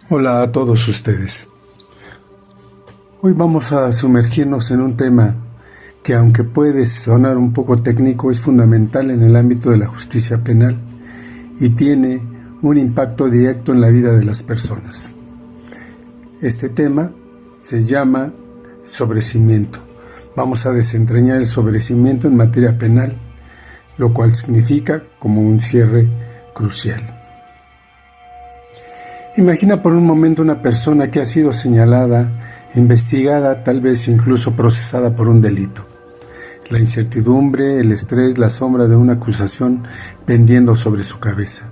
Hola a todos ustedes. Hoy vamos a sumergirnos en un tema que, aunque puede sonar un poco técnico, es fundamental en el ámbito de la justicia penal y tiene un impacto directo en la vida de las personas. Este tema se llama sobreseimiento. Vamos a desentrañar el sobreseimiento en materia penal, lo cual significa como un cierre crucial. Imagina por un momento una persona que ha sido señalada, investigada, tal vez incluso procesada por un delito. La incertidumbre, el estrés, la sombra de una acusación pendiendo sobre su cabeza.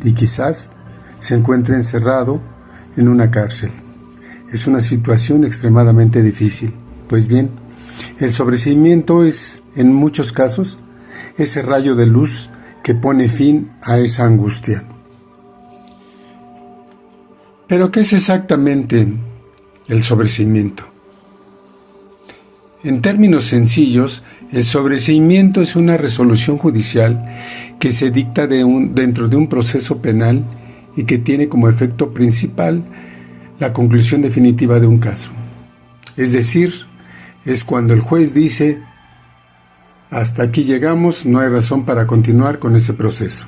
Y quizás se encuentre encerrado en una cárcel. Es una situación extremadamente difícil. Pues bien, el sobreseimiento es, en muchos casos, ese rayo de luz que pone fin a esa angustia. ¿Pero qué es exactamente el sobreseimiento? En términos sencillos, el sobreseimiento es una resolución judicial que se dicta dentro de un proceso penal y que tiene como efecto principal la conclusión definitiva de un caso. Es decir, es cuando el juez dice: hasta aquí llegamos, no hay razón para continuar con ese proceso.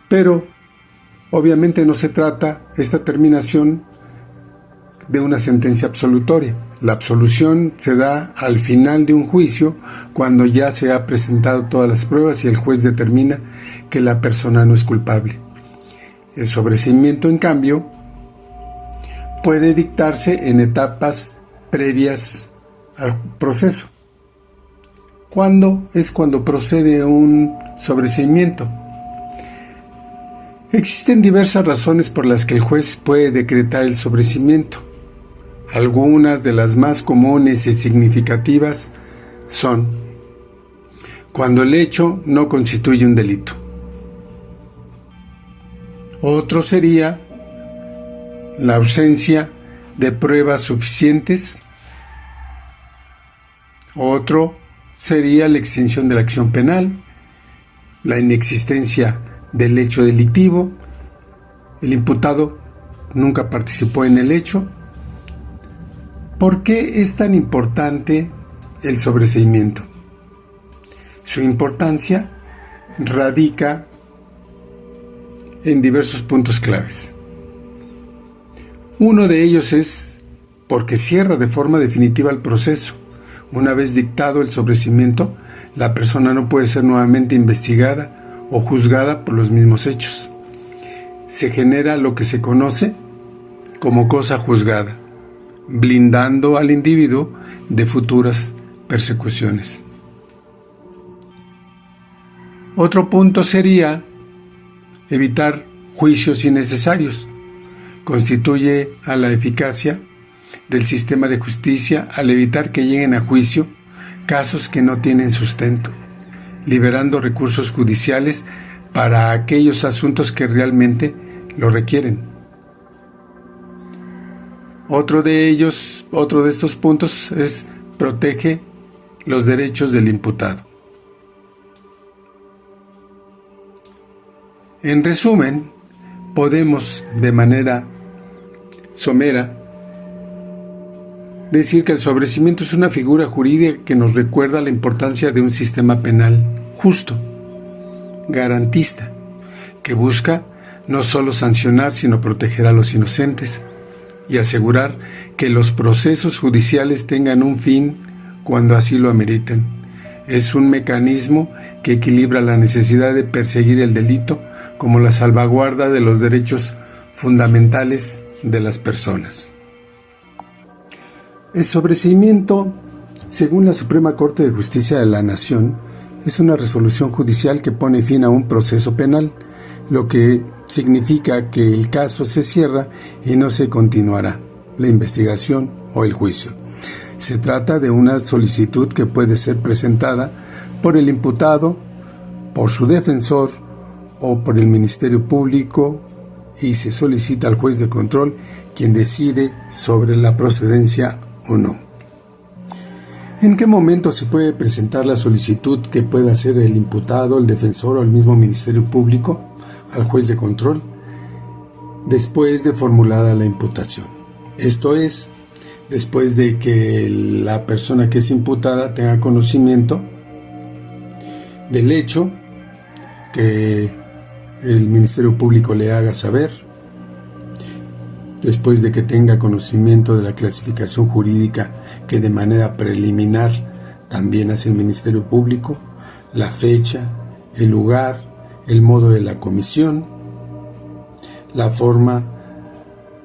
Pero obviamente no se trata esta terminación de una sentencia absolutoria. La absolución se da al final de un juicio, cuando ya se han presentado todas las pruebas y el juez determina que la persona no es culpable. El sobreseimiento, en cambio, puede dictarse en etapas previas al proceso. ¿Cuándo es cuando procede un sobreseimiento? Existen diversas razones por las que el juez puede decretar el sobreseimiento. Algunas de las más comunes y significativas son: cuando el hecho no constituye un delito. Otro sería la ausencia de pruebas suficientes. Otro sería la extinción de la acción penal, la inexistencia del hecho delictivo, el imputado nunca participó en el hecho. ¿Por qué es tan importante el sobreseimiento? Su importancia radica en diversos puntos claves. Uno de ellos es porque cierra de forma definitiva el proceso. Una vez dictado el sobreseimiento, la persona no puede ser nuevamente investigada o juzgada por los mismos hechos. Se genera lo que se conoce como cosa juzgada, blindando al individuo de futuras persecuciones. Otro punto sería evitar juicios innecesarios. Constituye a la eficacia del sistema de justicia al evitar que lleguen a juicio casos que no tienen sustento, liberando recursos judiciales para aquellos asuntos que realmente lo requieren. Otro de estos puntos es: protege los derechos del imputado. En resumen, podemos de manera somera decir que el sobreseimiento es una figura jurídica que nos recuerda la importancia de un sistema penal justo, garantista, que busca no solo sancionar, sino proteger a los inocentes y asegurar que los procesos judiciales tengan un fin cuando así lo ameriten. Es un mecanismo que equilibra la necesidad de perseguir el delito como la salvaguarda de los derechos fundamentales de las personas. El sobreseimiento, según la Suprema Corte de Justicia de la Nación, es una resolución judicial que pone fin a un proceso penal, lo que significa que el caso se cierra y no se continuará la investigación o el juicio. Se trata de una solicitud que puede ser presentada por el imputado, por su defensor o por el Ministerio Público, y se solicita al juez de control, quien decide sobre la procedencia o no. ¿En qué momento se puede presentar la solicitud que pueda hacer el imputado, el defensor o el mismo Ministerio Público al juez de control? después de formulada la imputación. Esto es, después de que la persona que es imputada tenga conocimiento del hecho que el Ministerio Público le haga saber, después de que tenga conocimiento de la clasificación jurídica que de manera preliminar también hace el Ministerio Público, la fecha, el lugar, el modo de la comisión, la forma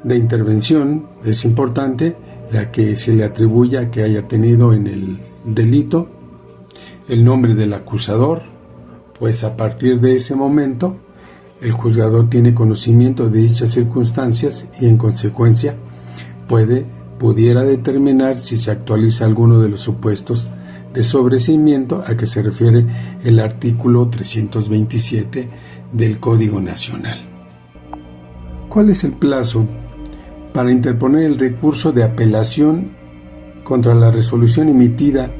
de intervención, es importante, la que se le atribuya que haya tenido en el delito, el nombre del acusador, pues a partir de ese momento el juzgador tiene conocimiento de dichas circunstancias y en consecuencia pudiera determinar si se actualiza alguno de los supuestos de sobreseimiento a que se refiere el artículo 327 del Código Nacional. ¿Cuál es el plazo para interponer el recurso de apelación contra la resolución emitida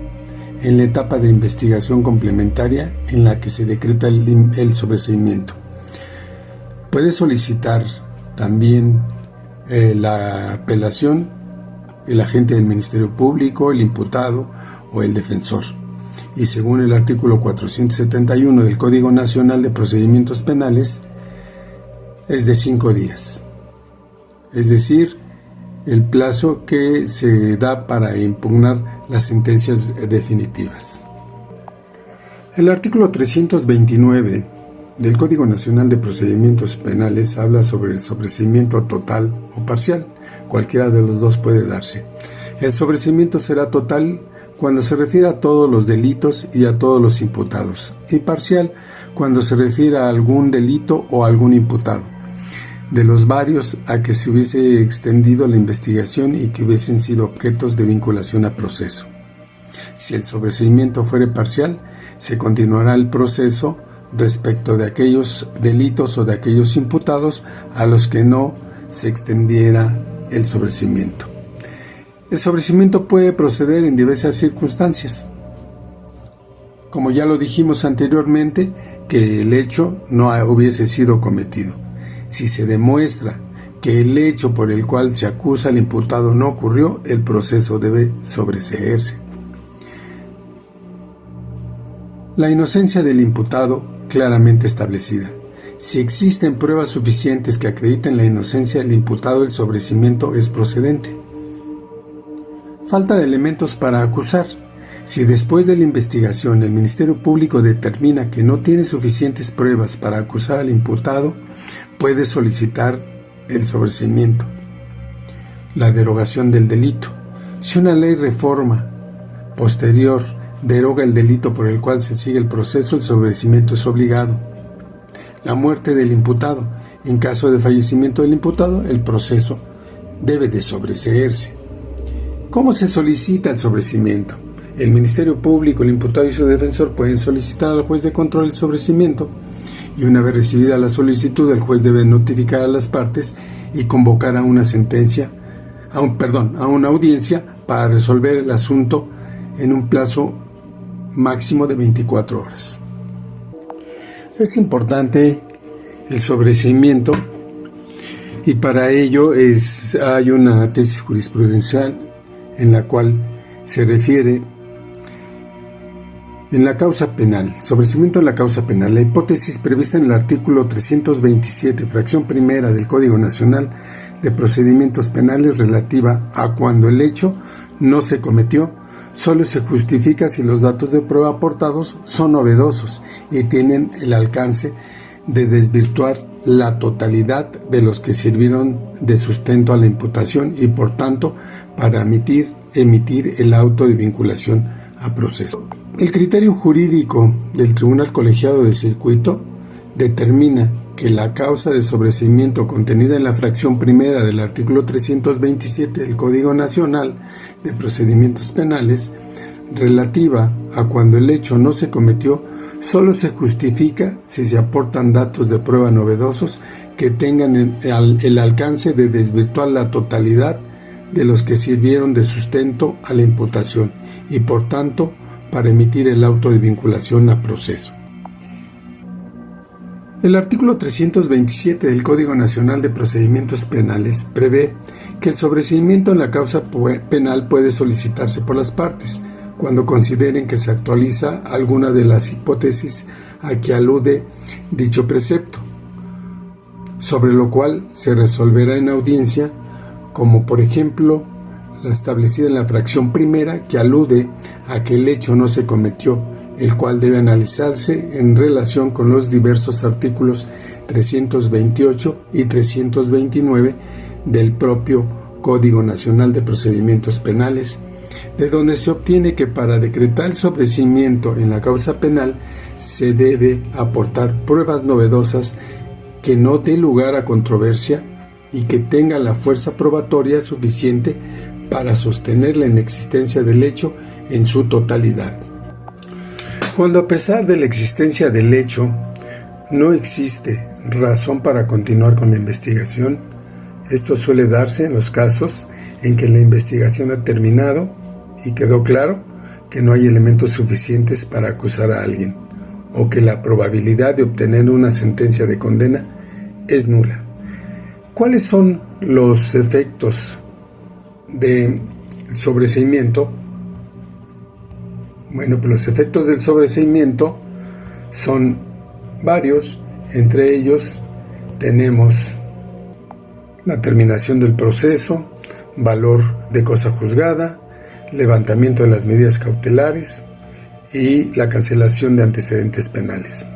en la etapa de investigación complementaria en la que se decreta el sobreseimiento? Puede solicitar también la apelación el agente del Ministerio Público, el imputado o el defensor. Y según el artículo 471 del Código Nacional de Procedimientos Penales, es de 5 días. Es decir, el plazo que se da para impugnar las sentencias definitivas. El artículo 329 del Código Nacional de Procedimientos Penales habla sobre el sobreseimiento total o parcial. Cualquiera de los dos puede darse. El sobreseimiento será total cuando se refiere a todos los delitos y a todos los imputados, y parcial cuando se refiere a algún delito o algún imputado, de los varios a que se hubiese extendido la investigación y que hubiesen sido objetos de vinculación a proceso. Si el sobreseimiento fuere parcial, se continuará el proceso respecto de aquellos delitos o de aquellos imputados a los que no se extendiera el sobreseimiento. El sobreseimiento puede proceder en diversas circunstancias. Como ya lo dijimos anteriormente, que el hecho no hubiese sido cometido. Si se demuestra que el hecho por el cual se acusa al imputado no ocurrió, el proceso debe sobreseerse. La inocencia del imputado claramente establecida. Si existen pruebas suficientes que acrediten la inocencia del imputado, el sobreseimiento es procedente. Falta de elementos para acusar. Si después de la investigación el Ministerio Público determina que no tiene suficientes pruebas para acusar al imputado, puede solicitar el sobreseimiento. La derogación del delito. Si una ley reforma posterior deroga el delito por el cual se sigue el proceso, el sobreseimiento es obligado. La muerte del imputado. En caso de fallecimiento del imputado, el proceso debe de sobreseerse. ¿Cómo se solicita el sobreseimiento? El Ministerio Público, el imputado y su defensor pueden solicitar al juez de control el sobreseimiento, y una vez recibida la solicitud, el juez debe notificar a las partes y convocar a una audiencia para resolver el asunto en un plazo máximo de 24 horas. Es importante el sobreseimiento, y para ello hay una tesis jurisprudencial en la cual se refiere en la causa penal, sobreseimiento en la causa penal. La hipótesis prevista en el artículo 327, fracción primera del Código Nacional de Procedimientos Penales, relativa a cuando el hecho no se cometió, solo se justifica si los datos de prueba aportados son novedosos y tienen el alcance de desvirtuar la totalidad de los que sirvieron de sustento a la imputación y por tanto para emitir el auto de vinculación a proceso. El criterio jurídico del Tribunal Colegiado de Circuito determina que la causa de sobreseimiento contenida en la fracción primera del artículo 327 del Código Nacional de Procedimientos Penales, relativa a cuando el hecho no se cometió, solo se justifica si se aportan datos de prueba novedosos que tengan el alcance de desvirtuar la totalidad de los que sirvieron de sustento a la imputación y por tanto para emitir el auto de vinculación a proceso. El artículo 327 del Código Nacional de Procedimientos Penales prevé que el sobreseimiento en la causa penal puede solicitarse por las partes cuando consideren que se actualiza alguna de las hipótesis a que alude dicho precepto, sobre lo cual se resolverá en audiencia, como por ejemplo la establecida en la fracción primera que alude a que el hecho no se cometió, el cual debe analizarse en relación con los diversos artículos 328 y 329 del propio Código Nacional de Procedimientos Penales, de donde se obtiene que para decretar el sobreseimiento en la causa penal se debe aportar pruebas novedosas que no dé lugar a controversia y que tengan la fuerza probatoria suficiente para sostener la inexistencia del hecho en su totalidad. Cuando a pesar de la existencia del hecho no existe razón para continuar con la investigación, esto suele darse en los casos en que la investigación ha terminado y quedó claro que no hay elementos suficientes para acusar a alguien, o que la probabilidad de obtener una sentencia de condena es nula. ¿Cuáles son los efectos del sobreseimiento? Bueno, pues los efectos del sobreseimiento son varios. Entre ellos tenemos la terminación del proceso, valor de cosa juzgada, levantamiento de las medidas cautelares y la cancelación de antecedentes penales.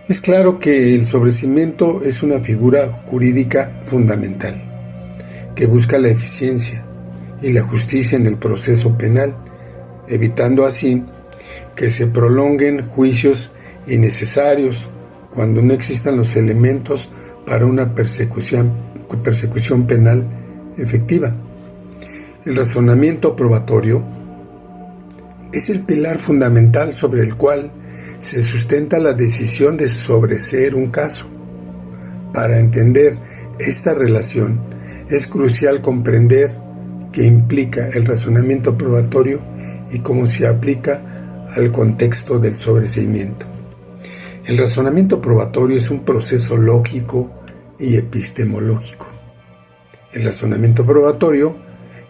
Es claro que el sobreseimiento es una figura jurídica fundamental que busca la eficiencia y la justicia en el proceso penal, evitando así que se prolonguen juicios innecesarios cuando no existan los elementos para una persecución penal efectiva. El razonamiento probatorio es el pilar fundamental sobre el cual se sustenta la decisión de sobreseer un caso. Para entender esta relación es crucial comprender qué implica el razonamiento probatorio y cómo se aplica al contexto del sobreseimiento. El razonamiento probatorio es un proceso lógico y epistemológico. El razonamiento probatorio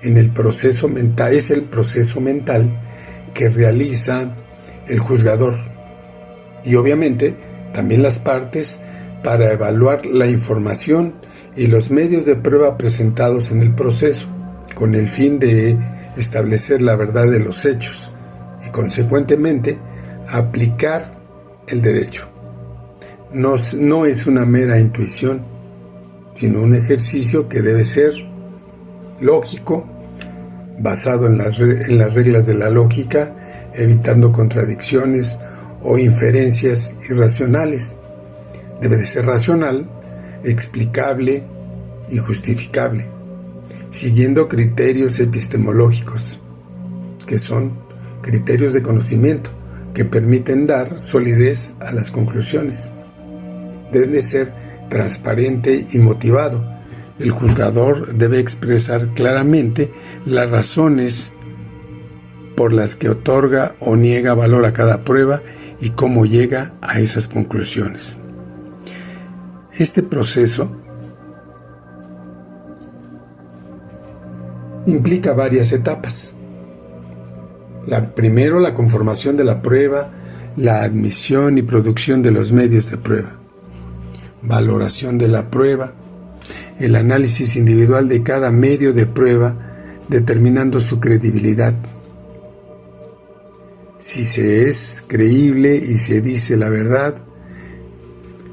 es el proceso mental que realiza el juzgador y obviamente también las partes para evaluar la información y los medios de prueba presentados en el proceso, con el fin de establecer la verdad de los hechos y consecuentemente aplicar el derecho. No es una mera intuición, sino un ejercicio que debe ser lógico, basado en las reglas de la lógica, evitando contradicciones o inferencias irracionales. Debe de ser racional, explicable y justificable, siguiendo criterios epistemológicos, que son criterios de conocimiento que permiten dar solidez a las conclusiones. Debe de ser transparente y motivado. El juzgador debe expresar claramente las razones por las que otorga o niega valor a cada prueba y cómo llega a esas conclusiones. Este proceso implica varias etapas. Primero, la conformación de la prueba, la admisión y producción de los medios de prueba, valoración de la prueba, el análisis individual de cada medio de prueba, determinando su credibilidad. Si se es creíble y se dice la verdad,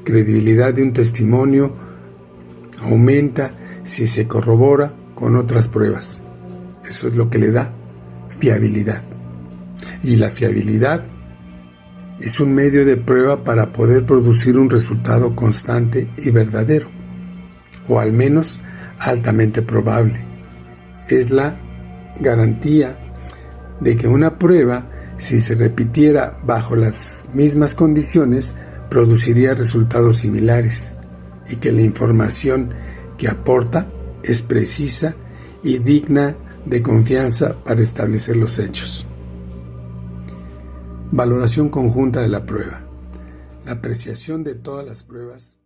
credibilidad de un testimonio aumenta si se corrobora con otras pruebas. Eso es lo que le da fiabilidad. Y la fiabilidad es un medio de prueba para poder producir un resultado constante y verdadero, o al menos altamente probable. Es la garantía de que una prueba, si se repitiera bajo las mismas condiciones, produciría resultados similares y que la información que aporta es precisa y digna de confianza para establecer los hechos. Valoración conjunta de la prueba. la apreciación de todas las pruebas